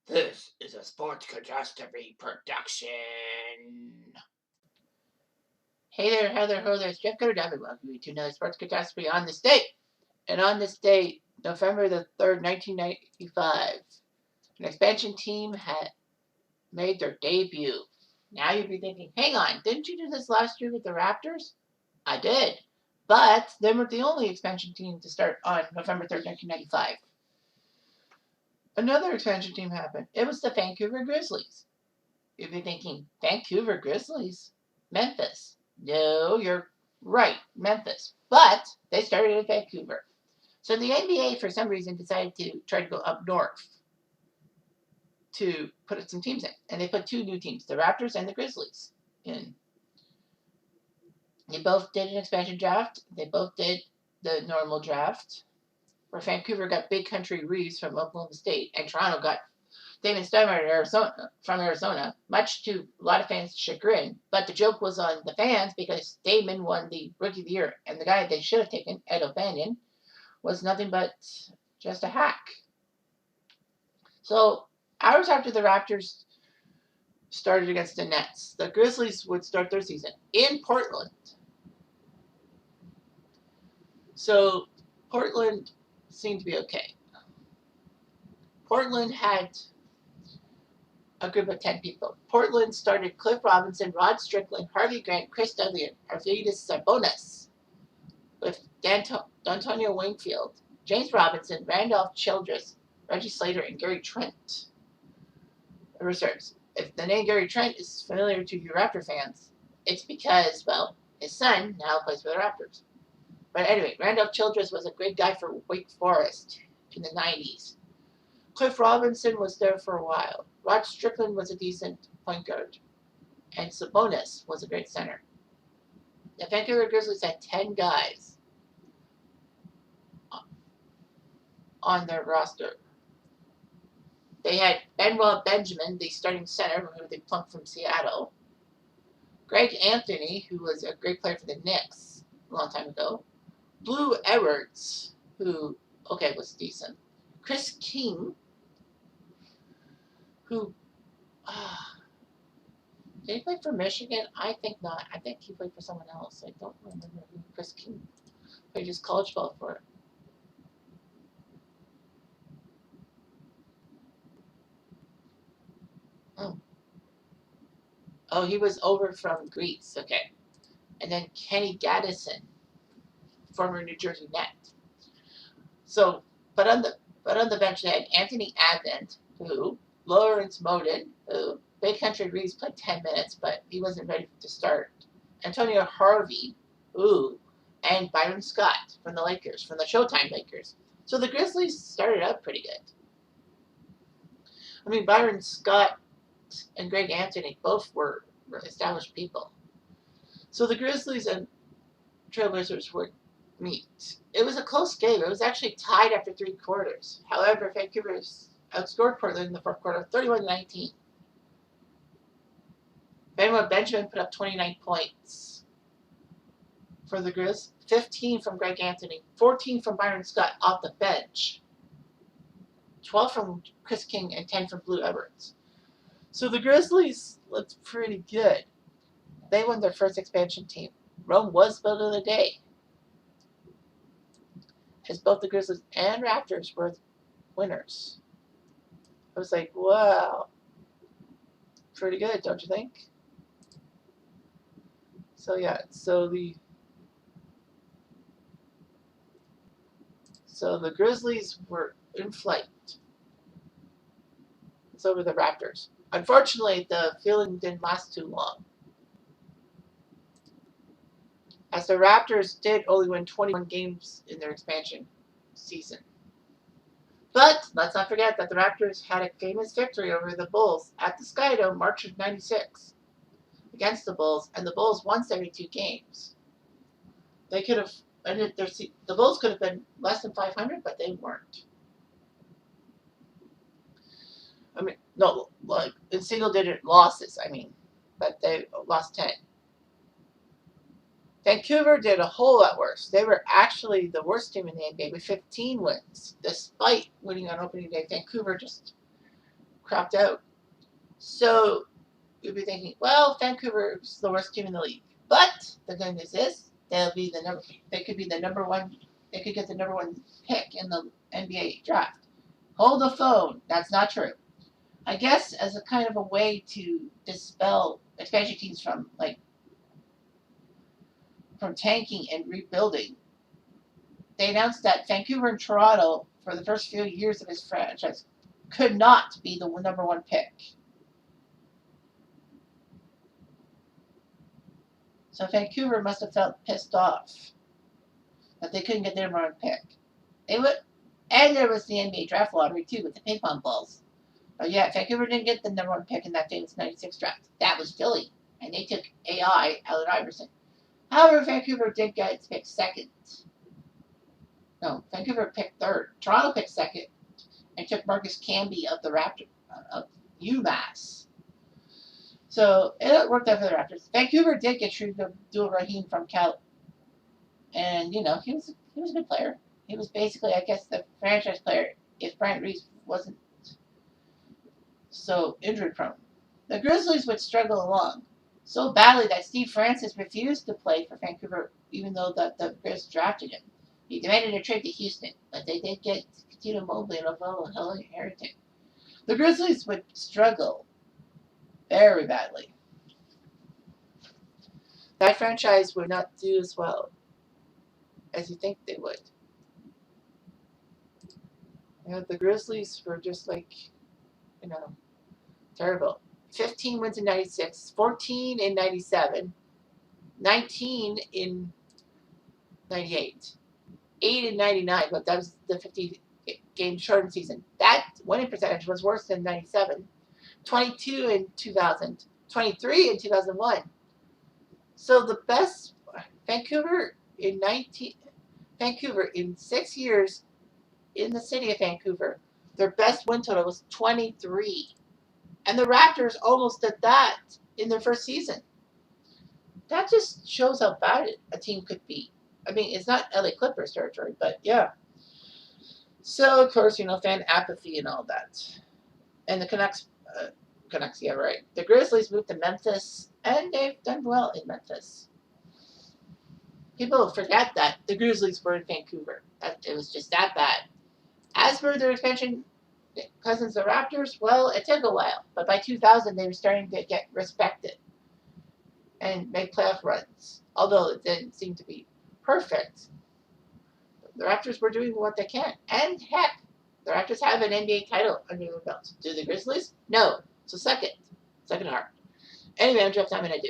This is a Sports Catastrophe production. Hey there, ho there, it's Jeff Cutter, and welcome you to another Sports Catastrophe on this date. And on this date, November the 3rd, 1995, an expansion team had made their debut. Now you'd be thinking, hang on, didn't you do this last year with the Raptors? I did. But they weren't the only expansion team to start on November 3rd, 1995. Another expansion team happened. It was the Vancouver Grizzlies. You'd be thinking, Vancouver Grizzlies? Memphis. No, you're right, Memphis. But they started in Vancouver. So the NBA, for some reason, decided to try to go up north to put some teams in. And they put two new teams, the Raptors and the Grizzlies, in. They both did an expansion draft. They both did the normal draft, where Vancouver got Big Country Reeves from Oklahoma State, and Toronto got Damon Stoudemire from Arizona, much to a lot of fans' chagrin. But the joke was on the fans because Damon won the Rookie of the Year, and the guy they should have taken, Ed O'Banion, was nothing but just a hack. So, hours after the Raptors started against the Nets, the Grizzlies would start their season in Portland. So, Portland seemed to be okay. Portland had a group of 10 people. Portland started Cliff Robinson, Rod Strickland, Harvey Grant, Chris Dudley, and Arvydas Sabonis, with D'Antonio Wingfield, James Robinson, Randolph Childress, Reggie Slater, and Gary Trent. The reserves. If the name Gary Trent is familiar to you Raptor fans, it's because, well, his son now plays for the Raptors. But anyway, Randolph Childress was a great guy for Wake Forest in the 90s. Cliff Robinson was there for a while. Rod Strickland was a decent point guard. And Sabonis was a great center. The Vancouver Grizzlies had 10 guys on their roster. They had Benoit Benjamin, the starting center, who they plunked from Seattle. Greg Anthony, who was a great player for the Knicks a long time ago. Blue Edwards, who, was decent. Chris King, who, did he play for Michigan? I think not. I think he played for someone else. I don't remember who Chris King played his college ball for. Oh, he was over from Greece. Okay. And then Kenny Gaddison, former New Jersey Net. So, but on the bench they had Anthony Advent, who, Lawrence Moden, who, Big Country Reeves played 10 minutes, but he wasn't ready to start. Antonio Harvey, and Byron Scott from the Lakers, from the Showtime Lakers. So the Grizzlies started out pretty good. I mean, Byron Scott and Greg Anthony both were established people. So the Grizzlies and Trailblazers would meet. It was a close game. It was actually tied after 3 quarters. However, Vancouver outscored Portland in the 4th quarter 31-19. Benoit Benjamin put up 29 points for the Grizz, 15 from Greg Anthony, 14 from Byron Scott off the bench, 12 from Chris King, and 10 from Blue Edwards. So the Grizzlies looked pretty good. They won their first expansion team. Rome was built of the day, as both the Grizzlies and Raptors were winners. I was like, wow, pretty good, don't you think? So yeah, so the Grizzlies were in flight. It's over the Raptors. Unfortunately, the feeling didn't last too long, as the Raptors did only win 21 games in their expansion season. But let's not forget that the Raptors had a famous victory over the Bulls at the Skydome, March of '96, against the Bulls, and the Bulls won 72 games. They could have ended the Bulls could have been less than 500, but they weren't. I mean, no, like in single-digit losses. I mean, but they lost 10. Vancouver did a whole lot worse. They were actually the worst team in the NBA with 15 wins, despite winning on opening day. Vancouver just cropped out. So you'd be thinking, well, Vancouver's the worst team in the league. But the good news is they could be the number one. They could get the number one pick in the NBA draft. Hold the phone. That's not true. I guess as a kind of a way to dispel expansion teams from tanking and rebuilding, they announced that Vancouver and Toronto, for the first few years of his franchise, could not be the number one pick. So Vancouver must have felt pissed off that they couldn't get the number one pick. They would, and there was the NBA draft lottery too with the ping pong balls. But yeah, Vancouver didn't get the number one pick in that famous '96 draft. That was Philly, and they took AI, Allen Iverson. However, Vancouver did get its pick second. No, Vancouver picked third. Toronto picked second, and took Marcus Camby of the Raptors of UMass. So it worked out for the Raptors. Vancouver did get Sharif Abdul-Rahim from Cal, and he was a good player. He was basically, I guess, the franchise player if Bryant Reeves wasn't so injury prone. The Grizzlies would struggle along so badly that Steve Francis refused to play for Vancouver, even though the Grizz drafted him. He demanded a trade to Houston, but they did get Tito Mobley and Ovella Harrington. The Grizzlies would struggle very badly. That franchise would not do as well as you think they would. The Grizzlies were just terrible. 15 wins in '96, 14 in '97, 19 in '98, 8 in '99, but that was the 50-game shortened season. That winning percentage was worse than '97, 22 in 2000, 23 in 2001. So the best Vancouver in 6 years in the city of Vancouver, their best win total was 23. And the Raptors almost did that in their first season. That just shows how bad a team could be. I mean, it's not LA Clippers territory, but yeah. So, of course, fan apathy and all that. And the Canucks, yeah, right. The Grizzlies moved to Memphis, and they've done well in Memphis. People forget that the Grizzlies were in Vancouver. It was just that bad. As for their expansion cousins, the Raptors, well, it took a while. But by 2000, they were starting to get respected and make playoff runs. Although it didn't seem to be perfect. The Raptors were doing what they can. And heck, the Raptors have an NBA title under their belt. Do the Grizzlies? No. So second hard. Anyway, I'm Jeff Diamond. I do.